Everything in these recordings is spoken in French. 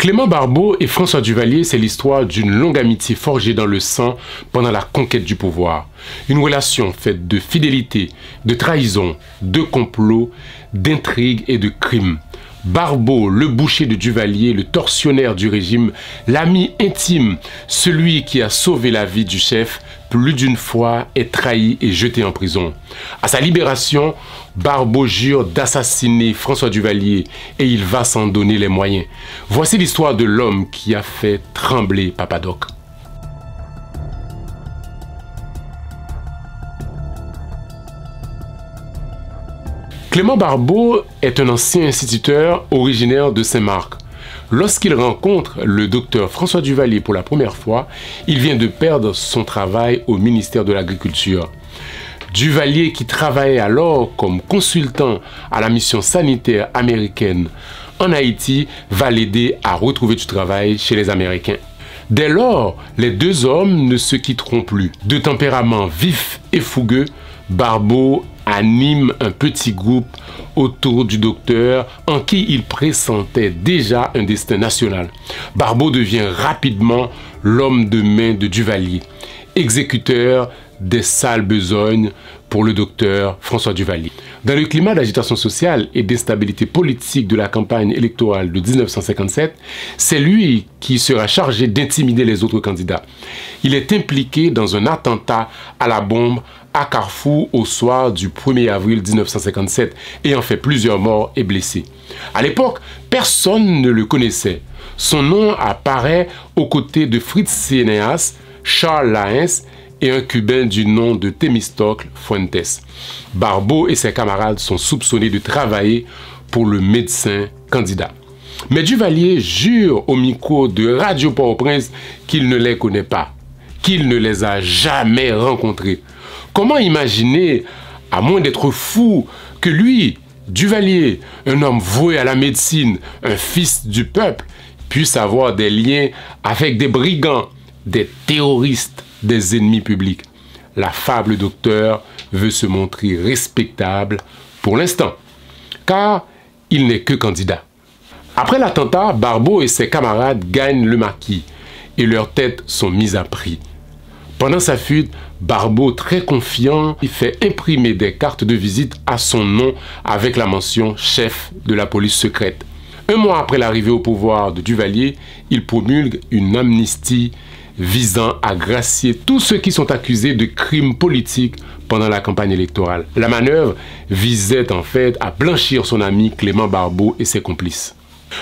Clément Barbeau et François Duvalier, c'est l'histoire d'une longue amitié forgée dans le sang pendant la conquête du pouvoir. Une relation faite de fidélité, de trahison, de complot, d'intrigues et de crimes. Barbeau, le boucher de Duvalier, le tortionnaire du régime, l'ami intime, celui qui a sauvé la vie du chef, plus d'une fois est trahi et jeté en prison. À sa libération, Barbeau jure d'assassiner François Duvalier et il va s'en donner les moyens. Voici l'histoire de l'homme qui a fait trembler Papa Doc. Clément Barbeau est un ancien instituteur originaire de Saint-Marc. Lorsqu'il rencontre le docteur François Duvalier pour la première fois, il vient de perdre son travail au ministère de l'Agriculture. Duvalier, qui travaillait alors comme consultant à la mission sanitaire américaine en Haïti, va l'aider à retrouver du travail chez les Américains. Dès lors, les deux hommes ne se quitteront plus. De tempérament vif et fougueux, Barbeau anime un petit groupe autour du docteur en qui il pressentait déjà un destin national. Barbeau devient rapidement l'homme de main de Duvalier, exécuteur des sales besognes pour le docteur François Duvalier. Dans le climat d'agitation sociale et d'instabilité politique de la campagne électorale de 1957, c'est lui qui sera chargé d'intimider les autres candidats. Il est impliqué dans un attentat à la bombe à Carrefour au soir du 1er avril 1957, ayant fait plusieurs morts et blessés. À l'époque, personne ne le connaissait. Son nom apparaît aux côtés de Fritz Cineas, Charles Laens et un Cubain du nom de Thémistocle Fuentes. Barbeau et ses camarades sont soupçonnés de travailler pour le médecin candidat. Mais Duvalier jure au micro de Radio Port-au-Prince qu'il ne les connaît pas, qu'il ne les a jamais rencontrés. Comment imaginer, à moins d'être fou, que lui, Duvalier, un homme voué à la médecine, un fils du peuple, puisse avoir des liens avec des brigands, des terroristes, des ennemis publics? La fable docteur veut se montrer respectable pour l'instant, car il n'est que candidat. Après l'attentat, Barbeau et ses camarades gagnent le maquis et leurs têtes sont mises à prix. Pendant sa fuite, Barbeau, très confiant, il fait imprimer des cartes de visite à son nom avec la mention chef de la police secrète. Un mois après l'arrivée au pouvoir de Duvalier, il promulgue une amnistie visant à gracier tous ceux qui sont accusés de crimes politiques pendant la campagne électorale. La manœuvre visait en fait à blanchir son ami Clément Barbeau et ses complices.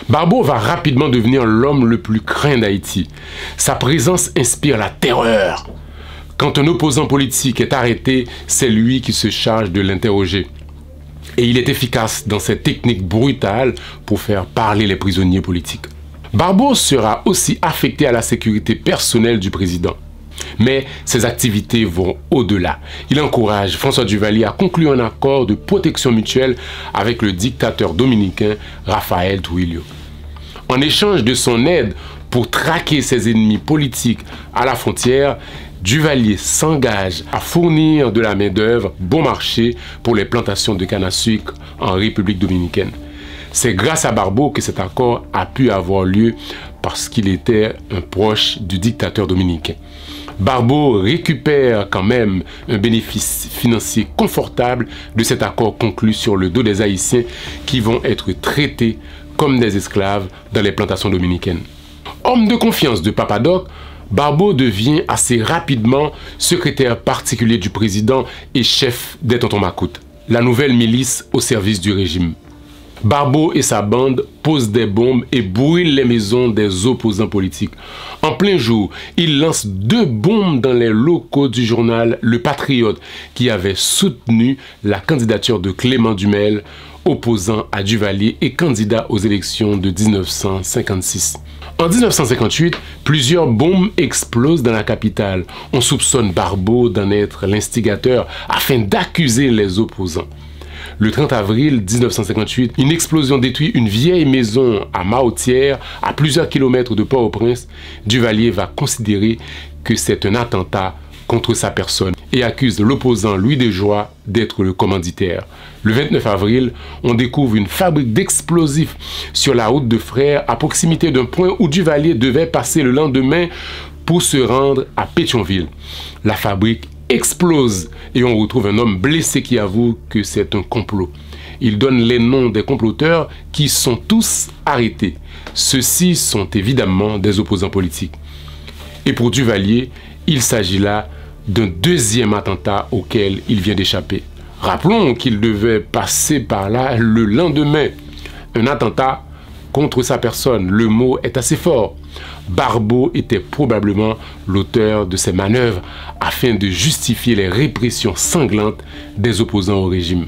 Barbeau va rapidement devenir l'homme le plus craint d'Haïti. Sa présence inspire la terreur. Quand un opposant politique est arrêté, c'est lui qui se charge de l'interroger. Et il est efficace dans cette technique brutale pour faire parler les prisonniers politiques. Barbeau sera aussi affecté à la sécurité personnelle du président. Mais ses activités vont au-delà. Il encourage François Duvalier à conclure un accord de protection mutuelle avec le dictateur dominicain Rafael Trujillo. En échange de son aide pour traquer ses ennemis politiques à la frontière, Duvalier s'engage à fournir de la main-d'œuvre bon marché pour les plantations de canne à sucre en République dominicaine. C'est grâce à Barbeau que cet accord a pu avoir lieu parce qu'il était un proche du dictateur dominicain. Barbeau récupère quand même un bénéfice financier confortable de cet accord conclu sur le dos des Haïtiens qui vont être traités comme des esclaves dans les plantations dominicaines. Homme de confiance de Papa Doc, Barbeau devient assez rapidement secrétaire particulier du président et chef des Tontons Macoutes, la nouvelle milice au service du régime. Barbeau et sa bande posent des bombes et brûlent les maisons des opposants politiques. En plein jour, il lance 2 bombes dans les locaux du journal Le Patriote qui avait soutenu la candidature de Clément Dumel, opposant à Duvalier et candidat aux élections de 1956. En 1958, plusieurs bombes explosent dans la capitale. On soupçonne Barbeau d'en être l'instigateur afin d'accuser les opposants. Le 30 avril 1958, une explosion détruit une vieille maison à Mahotière, à plusieurs kilomètres de Port-au-Prince. Duvalier va considérer que c'est un attentat contre sa personne et accuse l'opposant Louis Desjoie d'être le commanditaire. Le 29 avril, on découvre une fabrique d'explosifs sur la route de Frères à proximité d'un point où Duvalier devait passer le lendemain pour se rendre à Pétionville. La fabrique explose et on retrouve un homme blessé qui avoue que c'est un complot. Il donne les noms des comploteurs qui sont tous arrêtés. Ceux-ci sont évidemment des opposants politiques. Et pour Duvalier, il s'agit là d'un deuxième attentat auquel il vient d'échapper. Rappelons qu'il devait passer par là le lendemain. Un attentat contre sa personne. Le mot est assez fort. Barbeau était probablement l'auteur de ces manœuvres afin de justifier les répressions sanglantes des opposants au régime.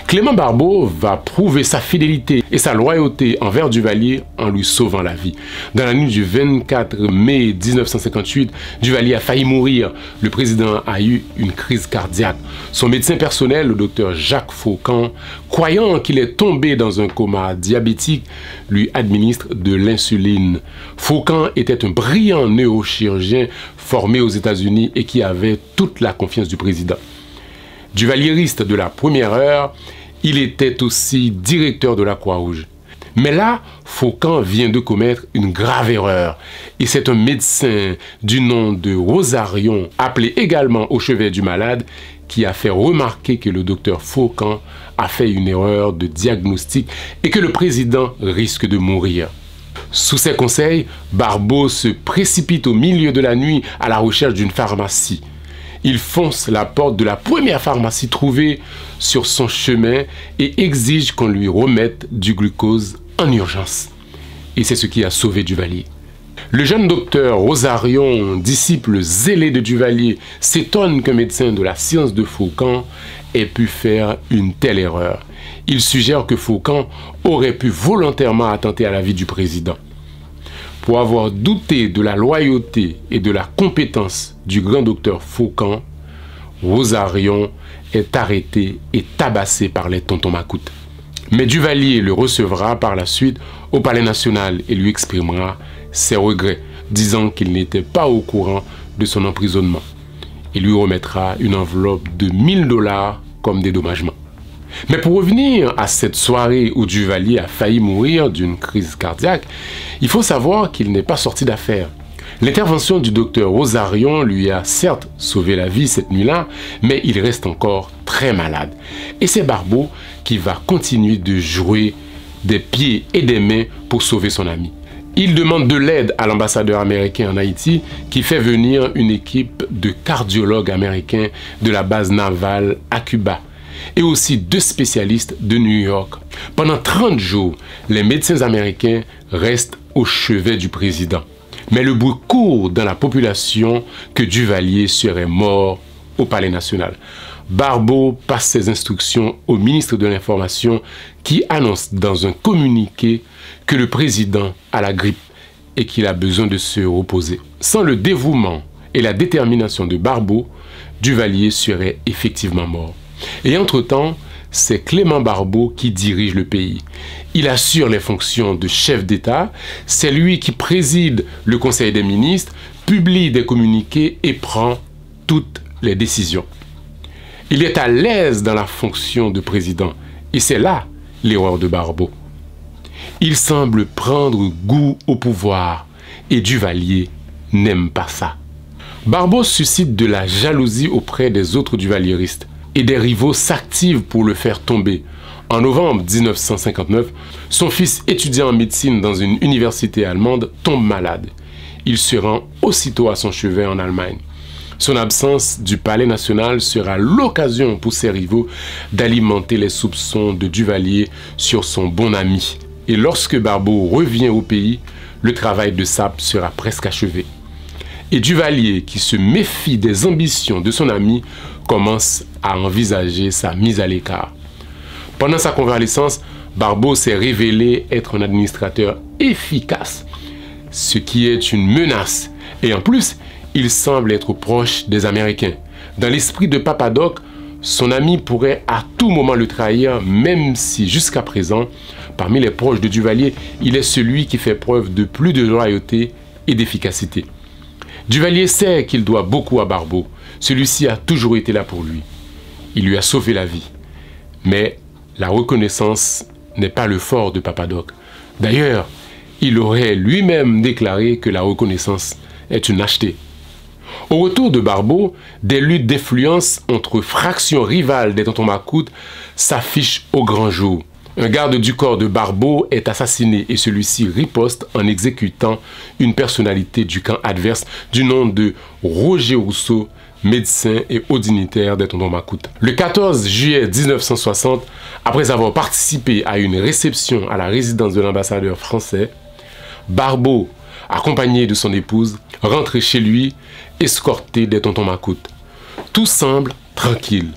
Clément Barbeau va prouver sa fidélité et sa loyauté envers Duvalier en lui sauvant la vie. Dans la nuit du 24 mai 1958, Duvalier a failli mourir. Le président a eu une crise cardiaque. Son médecin personnel, le docteur Jacques Faucon, croyant qu'il est tombé dans un coma diabétique, lui administre de l'insuline. Faucon était un brillant neurochirurgien formé aux États-Unis et qui avait toute la confiance du président. Duvalieriste de la première heure, il était aussi directeur de la Croix-Rouge. Mais là, Faucon vient de commettre une grave erreur. Et c'est un médecin du nom de Rosarion, appelé également au chevet du malade, qui a fait remarquer que le docteur Faucon a fait une erreur de diagnostic et que le président risque de mourir. Sous ses conseils, Barbeau se précipite au milieu de la nuit à la recherche d'une pharmacie. Il fonce la porte de la première pharmacie trouvée sur son chemin et exige qu'on lui remette du glucose en urgence. Et c'est ce qui a sauvé Duvalier. Le jeune docteur Rosarion, disciple zélé de Duvalier, s'étonne qu'un médecin de la science de Faucon ait pu faire une telle erreur. Il suggère que Faucon aurait pu volontairement attenter à la vie du président. Pour avoir douté de la loyauté et de la compétence du grand docteur Faucon, Rosarion est arrêté et tabassé par les tontons macoutes. Mais Duvalier le recevra par la suite au Palais national et lui exprimera ses regrets, disant qu'il n'était pas au courant de son emprisonnement. Il lui remettra une enveloppe de 1000 $ comme dédommagement. Mais pour revenir à cette soirée où Duvalier a failli mourir d'une crise cardiaque, il faut savoir qu'il n'est pas sorti d'affaire. L'intervention du docteur Rosarion lui a certes sauvé la vie cette nuit-là, mais il reste encore très malade. Et c'est Barbeau qui va continuer de jouer des pieds et des mains pour sauver son ami. Il demande de l'aide à l'ambassadeur américain en Haïti qui fait venir une équipe de cardiologues américains de la base navale à Cuba et aussi 2 spécialistes de New York. Pendant 30 jours, les médecins américains restent au chevet du président. Mais le bruit court dans la population que Duvalier serait mort au Palais national. Barbeau passe ses instructions au ministre de l'Information qui annonce dans un communiqué que le président a la grippe et qu'il a besoin de se reposer. Sans le dévouement et la détermination de Barbeau, Duvalier serait effectivement mort. Et entre-temps, c'est Clément Barbeau qui dirige le pays. Il assure les fonctions de chef d'État, c'est lui qui préside le Conseil des ministres, publie des communiqués et prend toutes les décisions. Il est à l'aise dans la fonction de président et c'est là l'erreur de Barbeau. Il semble prendre goût au pouvoir et Duvalier n'aime pas ça. Barbeau suscite de la jalousie auprès des autres duvalieristes et des rivaux s'activent pour le faire tomber. En novembre 1959, son fils étudiant en médecine dans une université allemande tombe malade. Il se rend aussitôt à son chevet en Allemagne. Son absence du Palais national sera l'occasion pour ses rivaux d'alimenter les soupçons de Duvalier sur son bon ami. Et lorsque Barbeau revient au pays, le travail de sape sera presque achevé. Et Duvalier, qui se méfie des ambitions de son ami, commence à envisager sa mise à l'écart. Pendant sa convalescence, Barbeau s'est révélé être un administrateur efficace, ce qui est une menace. Et en plus, il semble être proche des Américains. Dans l'esprit de Papadoc, son ami pourrait à tout moment le trahir, même si jusqu'à présent, parmi les proches de Duvalier, il est celui qui fait preuve de plus de loyauté et d'efficacité. Duvalier sait qu'il doit beaucoup à Barbeau. Celui-ci a toujours été là pour lui. Il lui a sauvé la vie. Mais la reconnaissance n'est pas le fort de Papa Doc. D'ailleurs, il aurait lui-même déclaré que la reconnaissance est une achetée. Au retour de Barbeau, des luttes d'influence entre fractions rivales des Tontons Macoute s'affichent au grand jour. Un garde du corps de Barbeau est assassiné et celui-ci riposte en exécutant une personnalité du camp adverse du nom de Roger Rousseau, médecin et haut dignitaire des Tontons Macoute. Le 14 juillet 1960, après avoir participé à une réception à la résidence de l'ambassadeur français, Barbeau, accompagné de son épouse, rentre chez lui, escorté des Tontons Macoute. Tout semble tranquille.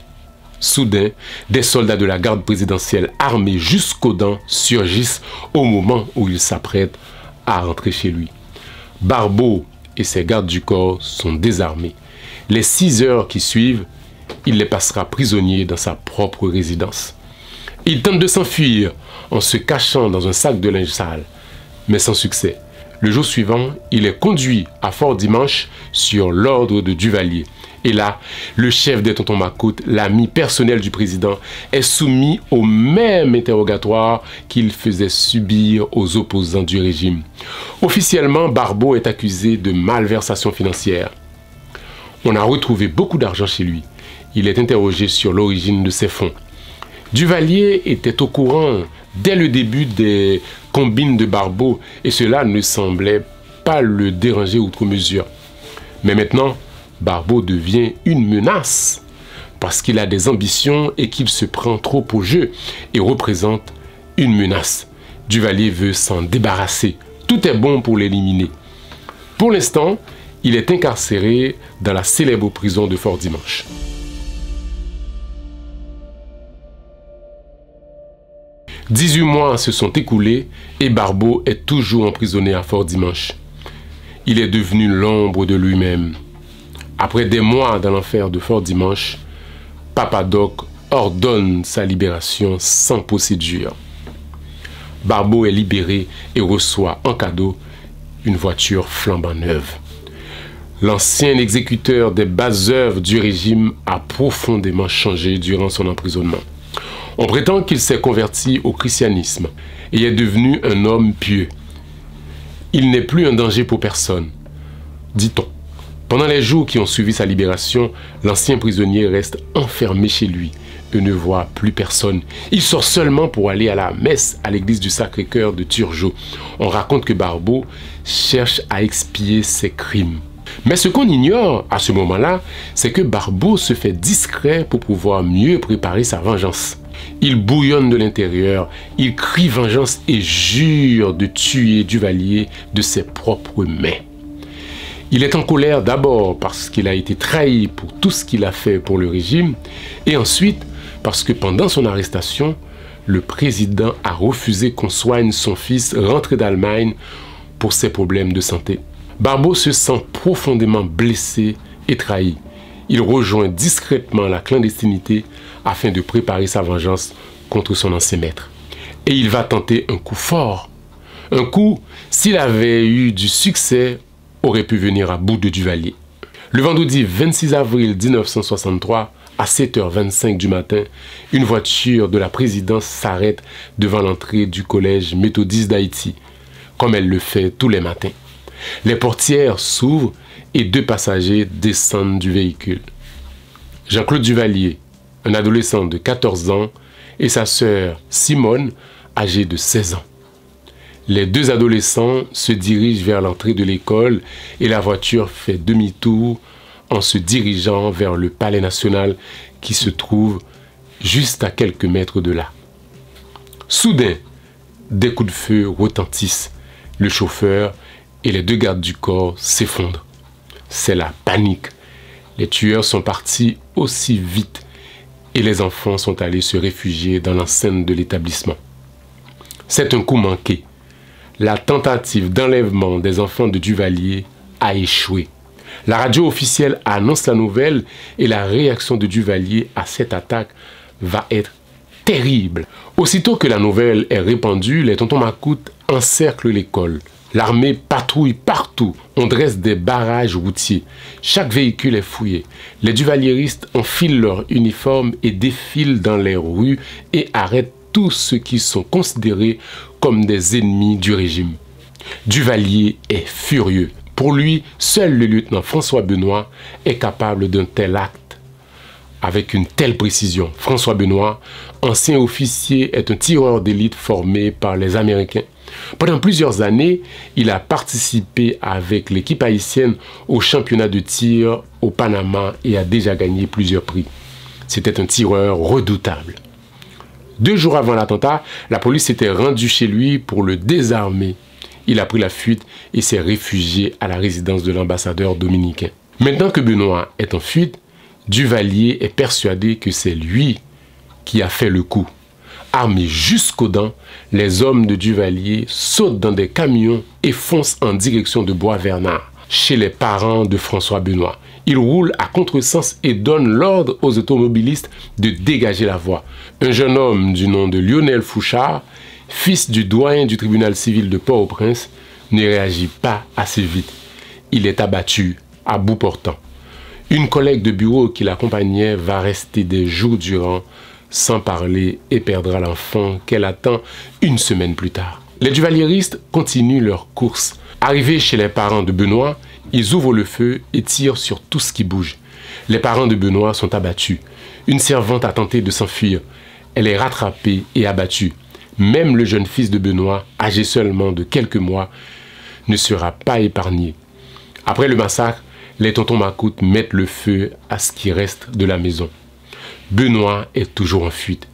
Soudain, des soldats de la garde présidentielle armés jusqu'aux dents surgissent au moment où il s'apprête à rentrer chez lui. Barbeau et ses gardes du corps sont désarmés. Les 6 heures qui suivent, il les passera prisonniers dans sa propre résidence. Il tente de s'enfuir en se cachant dans un sac de linge sale, mais sans succès. Le jour suivant, il est conduit à Fort-Dimanche sur l'ordre de Duvalier. Et là, le chef des Tontons Macoute, l'ami personnel du président, est soumis au même interrogatoire qu'il faisait subir aux opposants du régime. Officiellement, Barbeau est accusé de malversation financière. On a retrouvé beaucoup d'argent chez lui. Il est interrogé sur l'origine de ces fonds. Duvalier était au courant dès le début des combines de Barbeau et cela ne semblait pas le déranger outre mesure. Mais maintenant, Barbeau devient une menace parce qu'il a des ambitions et qu'il se prend trop au jeu et représente une menace. Duvalier veut s'en débarrasser. Tout est bon pour l'éliminer. Pour l'instant, il est incarcéré dans la célèbre prison de Fort-Dimanche. « 18 mois se sont écoulés et Barbeau est toujours emprisonné à Fort-Dimanche. Il est devenu l'ombre de lui-même. Après des mois dans l'enfer de Fort-Dimanche, Papa Doc ordonne sa libération sans procédure. Barbeau est libéré et reçoit en cadeau une voiture flambant neuve. L'ancien exécuteur des basses œuvres du régime a profondément changé durant son emprisonnement. On prétend qu'il s'est converti au christianisme et est devenu un homme pieux. Il n'est plus un danger pour personne, dit-on. Pendant les jours qui ont suivi sa libération, l'ancien prisonnier reste enfermé chez lui et ne voit plus personne. Il sort seulement pour aller à la messe à l'église du Sacré-Cœur de Turgeau. On raconte que Barbeau cherche à expier ses crimes. Mais ce qu'on ignore à ce moment-là, c'est que Barbeau se fait discret pour pouvoir mieux préparer sa vengeance. Il bouillonne de l'intérieur, il crie vengeance et jure de tuer Duvalier de ses propres mains. Il est en colère d'abord parce qu'il a été trahi pour tout ce qu'il a fait pour le régime et ensuite parce que pendant son arrestation, le président a refusé qu'on soigne son fils rentré d'Allemagne pour ses problèmes de santé. Barbeau se sent profondément blessé et trahi. Il rejoint discrètement la clandestinité afin de préparer sa vengeance contre son ancien maître. Et il va tenter un coup fort. Un coup, s'il avait eu du succès, aurait pu venir à bout de Duvalier. Le vendredi 26 avril 1963, à 7h25 du matin, une voiture de la présidence s'arrête devant l'entrée du collège méthodiste d'Haïti, comme elle le fait tous les matins. Les portières s'ouvrent et 2 passagers descendent du véhicule. Jean-Claude Duvalier, un adolescent de 14 ans, et sa sœur Simone, âgée de 16 ans. Les 2 adolescents se dirigent vers l'entrée de l'école et la voiture fait demi-tour en se dirigeant vers le Palais national qui se trouve juste à quelques mètres de là. Soudain, des coups de feu retentissent. Le chauffeur et les 2 gardes du corps s'effondrent. C'est la panique. Les tueurs sont partis aussi vite et les enfants sont allés se réfugier dans l'enceinte de l'établissement. C'est un coup manqué. La tentative d'enlèvement des enfants de Duvalier a échoué. La radio officielle annonce la nouvelle et la réaction de Duvalier à cette attaque va être terrible. Aussitôt que la nouvelle est répandue, les Tontons Macoute encerclent l'école, L'armée patrouille partout. On dresse des barrages routiers. Chaque véhicule est fouillé. Les duvalieristes enfilent leur uniforme et défilent dans les rues et arrêtent tous ceux qui sont considérés comme des ennemis du régime. Duvalier est furieux. Pour lui, seul le lieutenant François Benoît est capable d'un tel acte. Avec une telle précision, François Benoît, ancien officier, est un tireur d'élite formé par les Américains. Pendant plusieurs années, il a participé avec l'équipe haïtienne au championnat de tir au Panama et a déjà gagné plusieurs prix. C'était un tireur redoutable. 2 jours avant l'attentat, la police s'était rendue chez lui pour le désarmer. Il a pris la fuite et s'est réfugié à la résidence de l'ambassadeur dominicain. Maintenant que Benoît est en fuite, Duvalier est persuadé que c'est lui qui a fait le coup. Armés jusqu'aux dents, les hommes de Duvalier sautent dans des camions et foncent en direction de Bois-Vernard, chez les parents de François Benoît. Ils roulent à contresens et donnent l'ordre aux automobilistes de dégager la voie. Un jeune homme du nom de Lionel Fouchard, fils du doyen du tribunal civil de Port-au-Prince, ne réagit pas assez vite. Il est abattu à bout portant. Une collègue de bureau qui l'accompagnait va rester des jours durant sans parler et perdra l'enfant qu'elle attend 1 semaine plus tard. Les duvalieristes continuent leur course. Arrivés chez les parents de Benoît, ils ouvrent le feu et tirent sur tout ce qui bouge. Les parents de Benoît sont abattus. Une servante a tenté de s'enfuir. Elle est rattrapée et abattue. Même le jeune fils de Benoît, âgé seulement de quelques mois, ne sera pas épargné. Après le massacre, les tontons Macoute mettent le feu à ce qui reste de la maison. Benoît est toujours en fuite.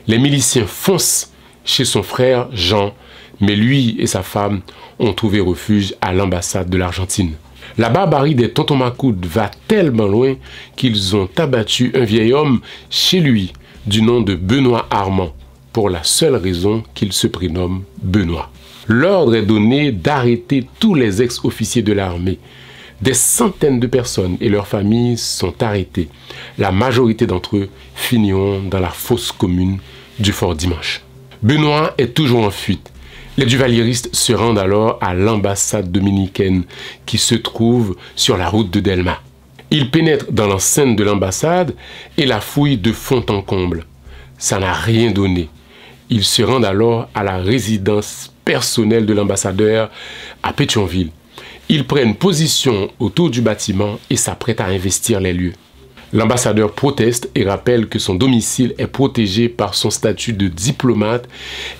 Les miliciens foncent chez son frère Jean, mais lui et sa femme ont trouvé refuge à l'ambassade de l'Argentine. La barbarie des tontons Macoute va tellement loin qu'ils ont abattu un vieil homme chez lui du nom de Benoît Armand, pour la seule raison qu'il se prénomme Benoît. L'ordre est donné d'arrêter tous les ex-officiers de l'armée. Des centaines de personnes et leurs familles sont arrêtées. La majorité d'entre eux finiront dans la fosse commune du Fort Dimanche. Benoît est toujours en fuite. Les duvalieristes se rendent alors à l'ambassade dominicaine qui se trouve sur la route de Delma. Ils pénètrent dans l'enceinte de l'ambassade et la fouillent de fond en comble. Ça n'a rien donné. Ils se rendent alors à la résidence personnelle de l'ambassadeur à Pétionville. Ils prennent position autour du bâtiment et s'apprêtent à investir les lieux. L'ambassadeur proteste et rappelle que son domicile est protégé par son statut de diplomate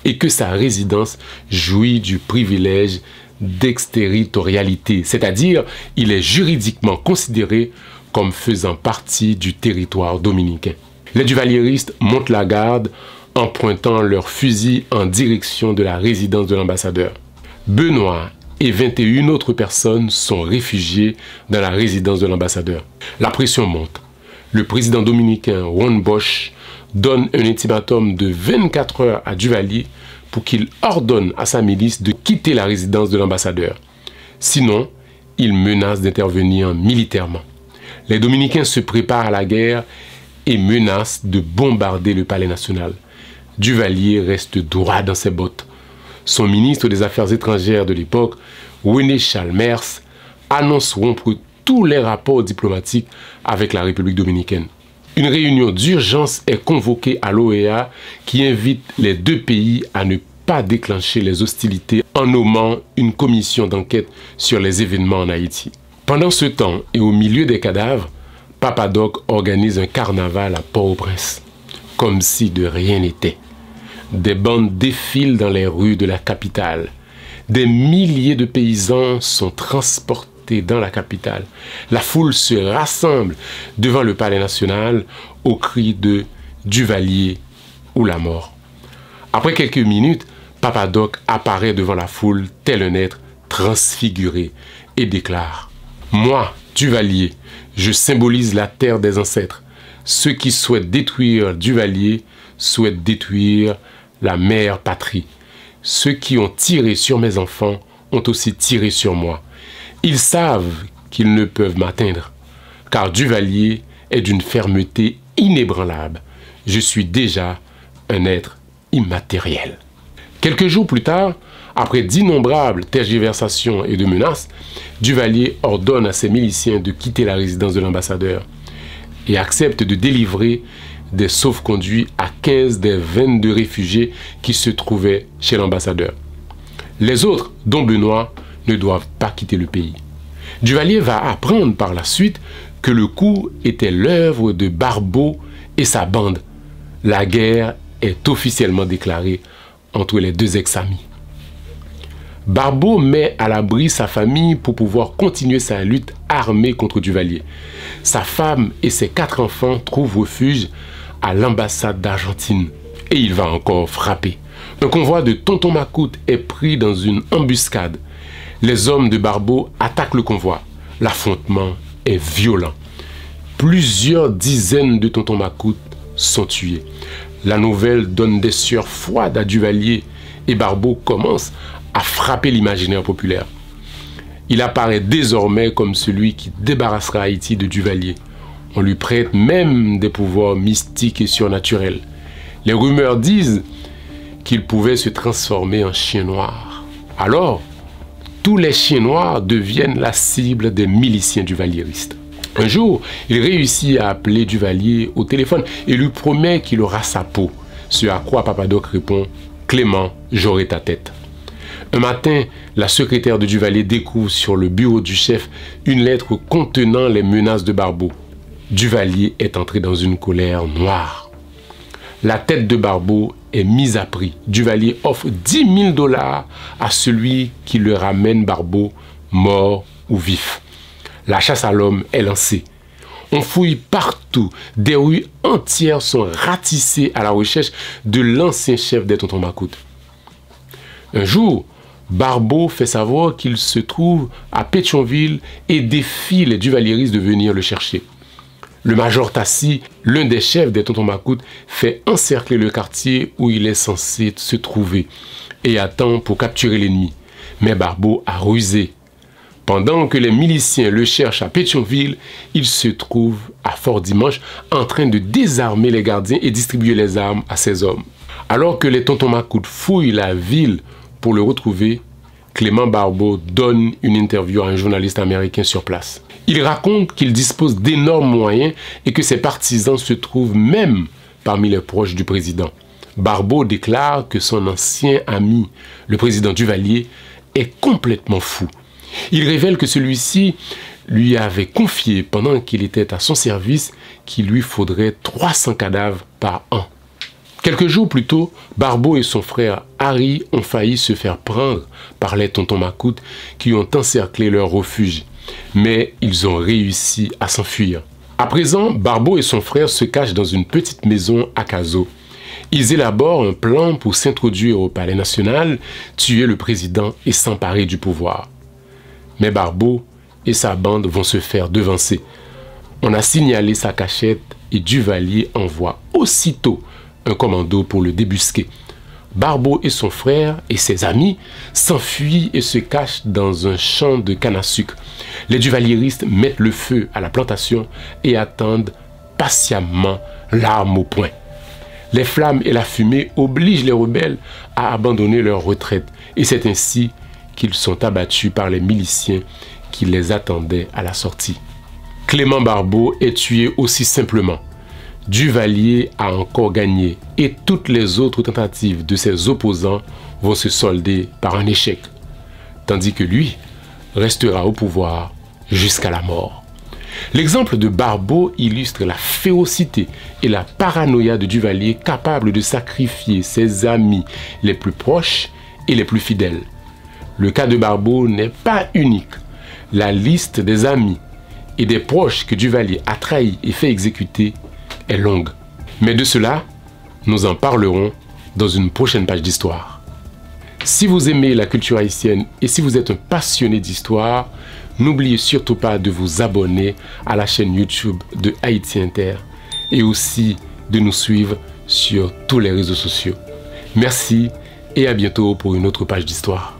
et que sa résidence jouit du privilège d'exterritorialité, c'est-à-dire il est juridiquement considéré comme faisant partie du territoire dominicain. Les duvalieristes montent la garde en pointant leurs fusils en direction de la résidence de l'ambassadeur. Benoît et 21 autres personnes sont réfugiées dans la résidence de l'ambassadeur. La pression monte. Le président dominicain Juan Bosch donne un ultimatum de 24 heures à Duvalier pour qu'il ordonne à sa milice de quitter la résidence de l'ambassadeur. Sinon, il menace d'intervenir militairement. Les Dominicains se préparent à la guerre et menacent de bombarder le palais national. Duvalier reste droit dans ses bottes. Son ministre des Affaires étrangères de l'époque, René Chalmers, annonce rompre tous les rapports diplomatiques avec la République dominicaine. Une réunion d'urgence est convoquée à l'OEA qui invite les 2 pays à ne pas déclencher les hostilités en nommant une commission d'enquête sur les événements en Haïti. Pendant ce temps et au milieu des cadavres, Papa Doc organise un carnaval à Port-au-Prince, comme si de rien n'était. Des bandes défilent dans les rues de la capitale. Des milliers de paysans sont transportés dans la capitale. La foule se rassemble devant le palais national au cri de Duvalier ou la mort. Après quelques minutes, Papa Doc apparaît devant la foule tel un être transfiguré et déclare: « Moi, Duvalier, je symbolise la terre des ancêtres. Ceux qui souhaitent détruire Duvalier souhaitent détruire la mère patrie. Ceux qui ont tiré sur mes enfants ont aussi tiré sur moi. Ils savent qu'ils ne peuvent m'atteindre, car Duvalier est d'une fermeté inébranlable. Je suis déjà un être immatériel. » Quelques jours plus tard, Après d'innombrables tergiversations et de menaces, Duvalier ordonne à ses miliciens de quitter la résidence de l'ambassadeur et accepte de délivrer des sauf-conduits à 15 des 22 réfugiés qui se trouvaient chez l'ambassadeur. Les autres, dont Benoît, ne doivent pas quitter le pays. Duvalier va apprendre par la suite que le coup était l'œuvre de Barbeau et sa bande. La guerre est officiellement déclarée entre les deux ex-amis. Barbeau met à l'abri sa famille pour pouvoir continuer sa lutte armée contre Duvalier. Sa femme et ses 4 enfants trouvent refuge à l'ambassade d'Argentine et il va encore frapper. Un convoi de Tonton Macoute est pris dans une embuscade. Les hommes de Barbeau attaquent le convoi. L'affrontement est violent. Plusieurs dizaines de Tonton Macoute sont tués. La nouvelle donne des sueurs froides à Duvalier et Barbeau commence à frapper l'imaginaire populaire. Il apparaît désormais comme celui qui débarrassera Haïti de Duvalier. On lui prête même des pouvoirs mystiques et surnaturels. Les rumeurs disent qu'il pouvait se transformer en chien noir. Alors, tous les chiens noirs deviennent la cible des miliciens duvalieristes. Un jour, il réussit à appeler Duvalier au téléphone et lui promet qu'il aura sa peau. Ce à quoi Papa Doc répond « Clément, j'aurai ta tête ». Un matin, la secrétaire de Duvalier découvre sur le bureau du chef une lettre contenant les menaces de Barbeau. Duvalier est entré dans une colère noire. La tête de Barbeau est mise à prix. Duvalier offre 10 000 $ à celui qui le ramène Barbeau, mort ou vif. La chasse à l'homme est lancée. On fouille partout. Des rues entières sont ratissées à la recherche de l'ancien chef des Tontons Macoute. Un jour, Barbeau fait savoir qu'il se trouve à Pétionville et défie les duvalieristes de venir le chercher. Le major Tassi, l'un des chefs des Tontons Macoute, fait encercler le quartier où il est censé se trouver et attend pour capturer l'ennemi. Mais Barbeau a rusé. Pendant que les miliciens le cherchent à Pétionville, il se trouve à Fort-Dimanche en train de désarmer les gardiens et distribuer les armes à ses hommes. Alors que les Tontons Macoute fouillent la ville pour le retrouver, Clément Barbeau donne une interview à un journaliste américain sur place. Il raconte qu'il dispose d'énormes moyens et que ses partisans se trouvent même parmi les proches du président. Barbeau déclare que son ancien ami, le président Duvalier, est complètement fou. Il révèle que celui-ci lui avait confié pendant qu'il était à son service qu'il lui faudrait 300 cadavres par an. Quelques jours plus tôt, Barbeau et son frère Harry ont failli se faire prendre par les Tontons Macoute qui ont encerclé leur refuge. Mais ils ont réussi à s'enfuir. À présent, Barbeau et son frère se cachent dans une petite maison à Cazaux. Ils élaborent un plan pour s'introduire au palais national, tuer le président et s'emparer du pouvoir. Mais Barbeau et sa bande vont se faire devancer. On a signalé sa cachette et Duvalier envoie aussitôt un commando pour le débusquer. Barbeau et son frère et ses amis s'enfuient et se cachent dans un champ de canne à sucre. Les duvalieristes mettent le feu à la plantation et attendent patiemment, l'arme au poing. Les flammes et la fumée obligent les rebelles à abandonner leur retraite et c'est ainsi qu'ils sont abattus par les miliciens qui les attendaient à la sortie. Clément Barbeau est tué aussi simplement. Duvalier a encore gagné et toutes les autres tentatives de ses opposants vont se solder par un échec, tandis que lui restera au pouvoir jusqu'à la mort. L'exemple de Barbeau illustre la férocité et la paranoïa de Duvalier capable de sacrifier ses amis les plus proches et les plus fidèles. Le cas de Barbeau n'est pas unique. La liste des amis et des proches que Duvalier a trahis et fait exécuter est longue. Mais de cela, nous en parlerons dans une prochaine page d'histoire. Si vous aimez la culture haïtienne et si vous êtes un passionné d'histoire, n'oubliez surtout pas de vous abonner à la chaîne YouTube de Haïti Inter et aussi de nous suivre sur tous les réseaux sociaux. Merci et à bientôt pour une autre page d'histoire.